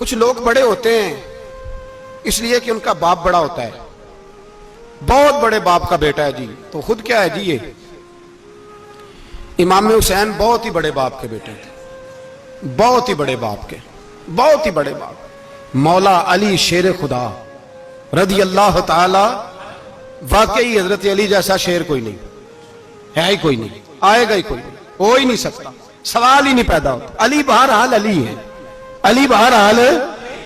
کچھ لوگ بڑے ہوتے ہیں اس لیے کہ ان کا باپ بڑا ہوتا ہے، بہت بڑے باپ کا بیٹا ہے جی، تو خود کیا ہے جی یہ امام حسین بہت ہی بڑے باپ کے بیٹے تھے، بہت ہی بڑے باپ کے، بہت ہی بڑے باپ۔ مولا علی شیر خدا رضی اللہ تعالی، واقعی حضرت علی جیسا شیر کوئی نہیں ہے، ہی کوئی نہیں، آئے گا ہی کوئی نہیں، ہو ہی نہیں سکتا، سوال ہی نہیں پیدا ہوتا۔ علی بہرحال علی ہے، علی بہرحال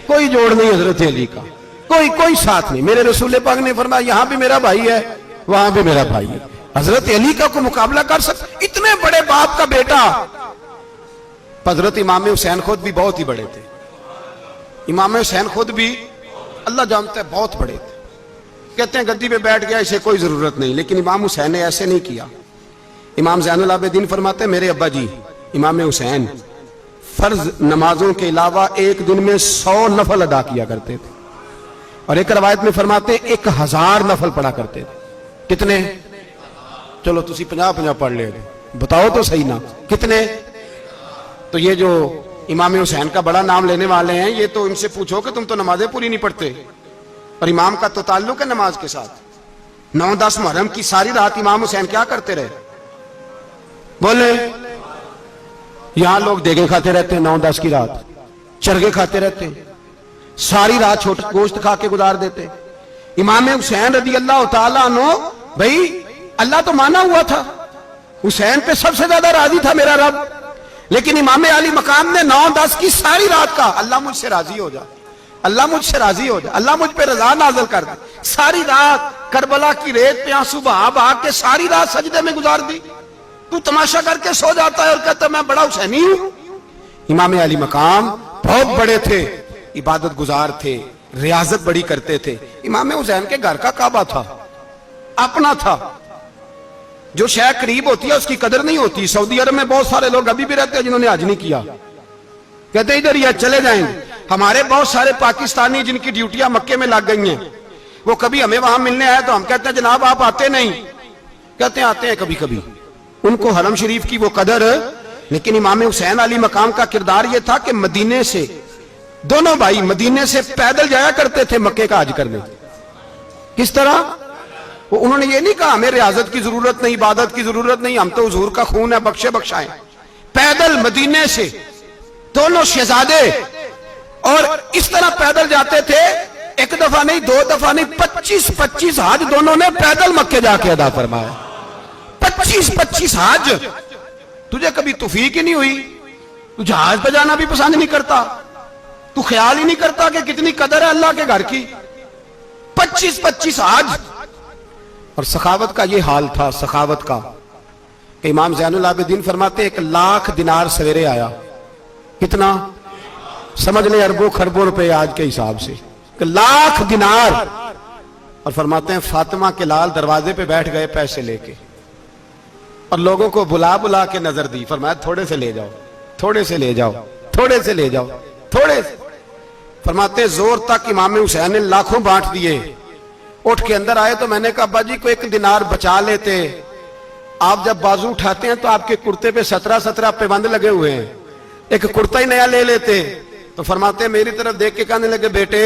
کوئی جوڑ نہیں حضرت علی کا، کوئی ساتھ نہیں۔ میرے رسول پاک نے فرمایا یہاں بھی میرا بھائی ہے وہاں بھی میرا بھائی ہے، حضرت علی کا کوئی مقابلہ کر سکتا؟ اتنے بڑے باپ کا بیٹا۔ حضرت امام حسین خود بھی بہت ہی بڑے تھے، امام حسین خود بھی اللہ جانتا ہے بہت بڑے تھے۔ کہتے ہیں گدی پہ بیٹھ گیا اسے کوئی ضرورت نہیں، لیکن امام حسین نے ایسے نہیں کیا۔ امام زین العابدین فرماتے ہیں میرے ابا جی امام حسین فرض نمازوں کے علاوہ ایک دن میں 100 نفل ادا کیا کرتے تھے، اور ایک روایت میں فرماتے ہیں 1000 نفل پڑھا کرتے تھے۔ کتنے؟ چلو تسی 50 پڑھ لے، بتاؤ تو صحیح نا کتنے؟ تو یہ جو امام حسین کا بڑا نام لینے والے ہیں یہ تو ان سے پوچھو کہ تم تو نمازیں پوری نہیں پڑھتے، اور امام کا تو تعلق ہے نماز کے ساتھ۔ 9-10 محرم کی ساری رات امام حسین کیا کرتے رہے؟ بولے یہاں لوگ دیگیں کھاتے رہتے ہیں، 9-10 کی رات چرگے کھاتے رہتے ہیں، ساری رات چھوٹا گوشت کھا کے گزار دیتے۔ امام حسین رضی اللہ تعالیٰ عنہ، بھائی اللہ تو مانا ہوا تھا، حسین پہ سب سے زیادہ راضی تھا میرا رب، لیکن امام علی مقام نے 9-10 کی ساری رات کا اللہ مجھ سے راضی ہو جا، اللہ مجھ سے راضی ہو جا، اللہ مجھ پہ رضا نازل کر دے۔ ساری رات کربلا کی ریت پہ آنسو بہا بہا کے ساری رات سجدے میں گزار دی، تو تماشا کر کے سو جاتا ہے اور کہتا ہے میں بڑا حسینی ہوں۔ امام علی مقام بہت بڑے تھے، عبادت گزار تھے، ریاضت بڑی کرتے تھے۔ امام حسین کے گھر کا کعبہ تھا، اپنا تھا، جو شے قریب ہوتی ہے اس کی قدر نہیں ہوتی۔ سعودی عرب میں بہت سارے لوگ ابھی بھی رہتے ہیں جنہوں نے حج نہیں کیا، کہتے ہیں ادھر ہی چلے جائیں۔ ہمارے بہت سارے پاکستانی جن کی ڈیوٹیاں مکے میں لگ گئی ہیں، وہ کبھی ہمیں وہاں ملنے آئے تو ہم کہتے ہیں جناب آپ آتے نہیں، کہتے ہیں آتے ہیں کبھی کبھی، ان کو حرم شریف کی وہ قدر۔ لیکن امام حسین علی مقام کا کردار یہ تھا کہ مدینے سے دونوں بھائی مدینے سے پیدل جایا کرتے تھے مکے کا حج کرنے۔ کس طرح؟ انہوں نے یہ نہیں کہا ہمیں ریاضت کی ضرورت نہیں، عبادت کی ضرورت نہیں، ہم تو حضور کا خون ہے بخشے بخشائیں۔ پیدل مدینے سے دونوں شہزادے اور اس طرح پیدل جاتے تھے، ایک دفعہ نہیں 2 دفعہ نہیں، 25 حج دونوں نے پیدل مکے جا کے ادا فرمایا۔ 25 حج۔ تجھے کبھی توفیق ہی نہیں ہوئی؟ تو جہاز پہ جانا بھی پسند نہیں کرتا، تو خیال ہی نہیں کرتا کہ کتنی قدر ہے اللہ کے گھر کی؟ 25 حج۔ اور سخاوت کا یہ حال تھا، سخاوت کا، کہ امام زین العابدین فرماتے 1,00,000 دینار سویرے آیا۔ کتنا؟ سمجھ لیں اربوں خربوں روپے آج کے حساب سے، 1,00,000 دینار۔ اور فرماتے ہیں فاطمہ کے لال دروازے پہ بیٹھ گئے پیسے لے کے، اور لوگوں کو بلا بلا کے نظر دی، فرمایا تھوڑے سے لے جاؤ، تھوڑے سے لے جاؤ، تھوڑے سے لے جاؤ، تھوڑے سے۔ فرماتے زور تک امام حسین نے لاکھوں بانٹ دیے۔ اٹھ کے اندر آئے تو میں نے کہا ابا جی کو 1 دینار بچا لیتے، آپ جب بازو اٹھاتے ہیں تو آپ کے کرتے پہ 17 پیبند لگے ہوئے ہیں، ایک کرتا ہی نیا لے لیتے۔ تو فرماتے ہیں میری طرف دیکھ کے کہنے لگے بیٹے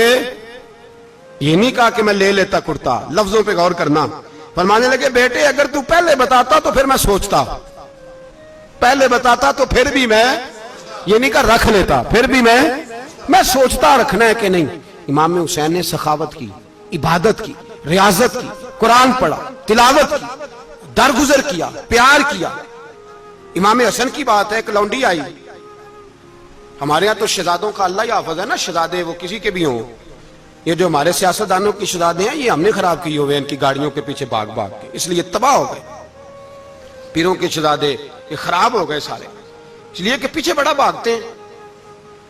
یہ نہیں کہا کہ میں لے لیتا کرتا، لفظوں پہ غور کرنا۔ فرمانے لگے بیٹے اگر تو پہلے بتاتا تو پھر میں سوچتا، پہلے بتاتا تو پھر بھی میں یہ نہیں کہا رکھ لیتا، پھر بھی میں سوچتا رکھنا ہے کہ نہیں۔ امام حسین نے سخاوت کی، عبادت کی، ریاضت کی، قرآن پڑھا، تلاوت کی، درگزر کیا، پیار کیا۔ امام حسن کی بات ہے، ایک لونڈی آئی، ہمارے ہاں تو شہزادوں کا اللہ ہی حافظ ہے نا، شہزادے وہ کسی کے بھی ہوں، یہ جو ہمارے سیاستدانوں کی شہزادے ہیں یہ ہم نے خراب کیے ہوئے ان کی گاڑیوں کے پیچھے بھاگ بھاگ کے، اس لیے تباہ ہو گئے۔ پیروں کے شہزادے یہ خراب ہو گئے سارے، اس لیے کہ پیچھے بڑا بھاگتے ہیں۔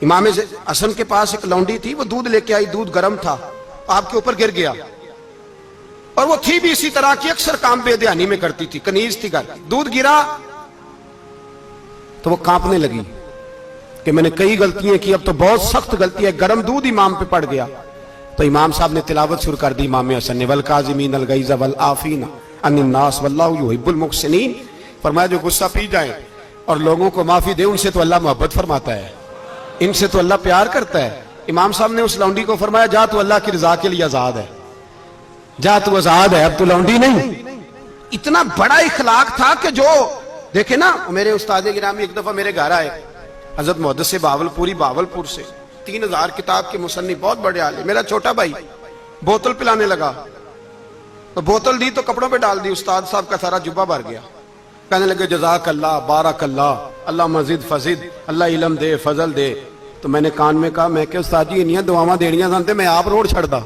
امام حسن کے پاس ایک لونڈی تھی، وہ دودھ لے کے آئی، دودھ گرم تھا، آپ کے اوپر گر گیا، اور وہ تھی بھی اسی طرح کی، اکثر کام بے دھیانی میں کرتی تھی، کنیز تھی گھر کی۔ دودھ گرا تو وہ کانپنے لگی کہ میں نے کئی غلطیاں کی، اب تو بہت سخت غلطی ہے، گرم دودھ امام پہ پڑ گیا۔ تو امام صاحب نے تلاوت شروع کر دی، امام حسن نے والکاظمین الغیظ والعافین عن الناس واللہ یحب المحسنین۔ فرمایا جو غصہ پی جائیں اور لوگوں کو معافی دے، ان سے تو اللہ محبت فرماتا ہے، ان سے تو اللہ پیار کرتا ہے، امام صاحب نے اس لونڈی کو فرمایا جا تو اللہ کی رضا کے لیے آزاد ہے، جا تو آزاد ہے، اب تو لونڈی نہیں۔ اتنا بڑا اخلاق تھا کہ جو دیکھے نا، میرے استاد گرامی ایک دفعہ میرے گھر آئے، حضرت محدث باولپور سے 3000 کتاب کے مصنف، بہت بڑے عالم، میرا چھوٹا بھائی بوتل پلانے لگا تو بوتل دی تو کپڑوں پہ ڈال دی، استاد صاحب کا سارا جبہ بھر گیا، کہنے لگے جزاک اللہ، بارک اللہ، اللہ مزید فزید، اللہ علم دے، فضل دے۔ تو میں نے کان میں کہا، میں کہ استاد جی انیاں دعاواں دینیاں سنتے میں آپ روڑ چھڑ دا،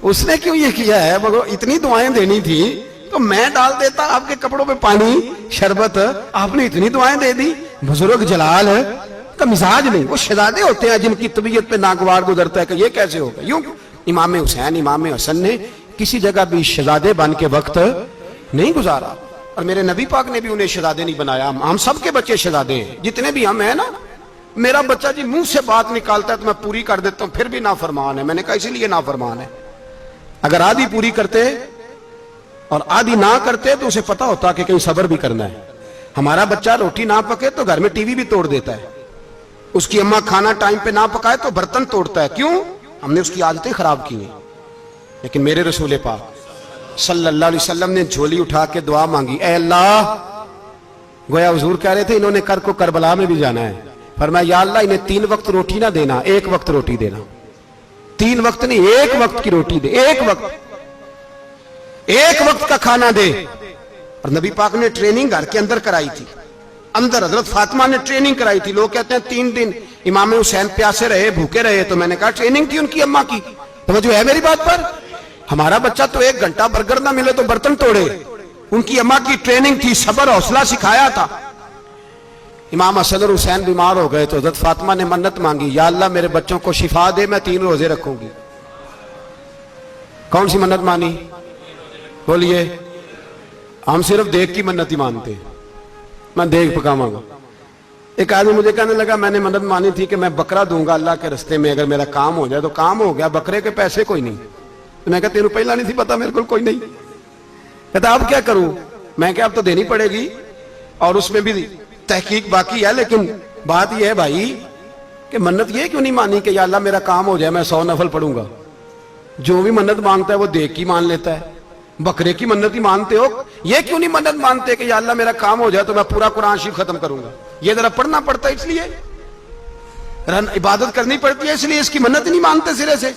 اس نے کیوں یہ کیا ہے؟ مگر اتنی دعائیں دینی تھی تو میں ڈال دیتا آپ کے کپڑوں پہ پانی شربت، آپ نے اتنی دعائیں دے دی۔ بزرگ جلال کا مزاج نہیں، وہ شہزادے ہوتے ہیں جن کی طبیعت پہ ناگوار گزرتا ہے کہ یہ کیسے ہوگا۔ یوں امام حسین امام حسن نے کسی جگہ بھی شہزادے بن کے وقت نہیں گزارا، اور میرے نبی پاک نے بھی انہیں شہزادے نہیں بنایا۔ ہم سب کے بچے شہزادے ہیں، جتنے بھی ہم ہیں نا۔ میرا بچہ جی منہ سے بات نکالتا ہے تو میں پوری کر دیتا ہوں، پھر بھی نافرمان ہے۔ میں نے کہا اسی لیے نافرمان ہے، اگر آدھی پوری کرتے اور آدھی نہ کرتے تو اسے پتا ہوتا کہ کہیں صبر بھی کرنا ہے۔ ہمارا بچہ روٹی نہ پکے تو گھر میں ٹی وی بھی توڑ دیتا ہے، اس کی اماں کھانا ٹائم پہ نہ پکائے تو برتن توڑتا ہے۔ کیوں؟ ہم نے اس کی عادتیں خراب کی ہیں۔ لیکن میرے رسول پاک صلی اللہ علیہ وسلم نے جھولی اٹھا کے دعا مانگی، اے اللہ، گویا حضور کہہ رہے تھے انہوں نے کر کو کربلا میں بھی جانا ہے، فرمایا یا اللہ انہیں 3 وقت روٹی نہ دینا، 1 وقت روٹی دینا۔ 3 وقت نہیں، 1 وقت کی روٹی دے، 1 وقت کا کھانا دے۔ اور نبی پاک نے ٹریننگ گھر کے اندر کرائی تھی، اندر حضرت فاطمہ نے ٹریننگ کرائی تھی۔ لوگ کہتے ہیں 3 دن امام حسین پیاسے رہے، بھوکے رہے، تو میں نے کہا ٹریننگ تھی ان کی اماں کی۔ توجہ ہے میری بات پر؟ ہمارا بچہ تو 1 گھنٹہ برگر نہ ملے تو برتن توڑے، ان کی اماں کی ٹریننگ تھی، صبر حوصلہ سکھایا تھا۔ امام حسن اور حسین بیمار ہو گئے تو حضرت فاطمہ نے منت مانگی، یا اللہ میرے بچوں کو شفا دے، میں 3 روزے رکھوں گی۔ کون سی منت مانی؟ بولیے۔ ہم صرف دیکھ کی منت ہی مانتے، میں دیکھ پکاواں گا۔ ایک آدمی مجھے کہنے لگا میں نے منت مانی تھی کہ میں بکرا دوں گا اللہ کے رستے میں، اگر میرا کام ہو جائے تو کام ہو گیا، بکرے کے پیسے کوئی نہیں۔ تو میں کہا تیرے پہلا نہیں تھی پتا، میرے کو کوئی نہیں۔ کہتا اب کیا کروں؟ میں کہ اب تو دینی پڑے گی، اور اس میں بھی تحقیق باقی ہے۔ لیکن بات یہ ہے بھائی کہ منت یہ کیوں نہیں مانی کہ یا اللہ میرا کام ہو جائے میں 100 نفل پڑھوں گا؟ جو بھی منت مانگتا ہے وہ دیکھ کی مان لیتا ہے، بکرے کی منت ہی مانتے ہو، یہ کیوں نہیں منت مانتے کہ یا اللہ میرا کام ہو جائے تو میں پورا قرآن شریف ختم کروں گا؟ یہ ذرا پڑھنا پڑتا ہے، اس لیے عبادت کرنی پڑتی ہے، اس لیے اس کی منت نہیں مانتے سرے سے۔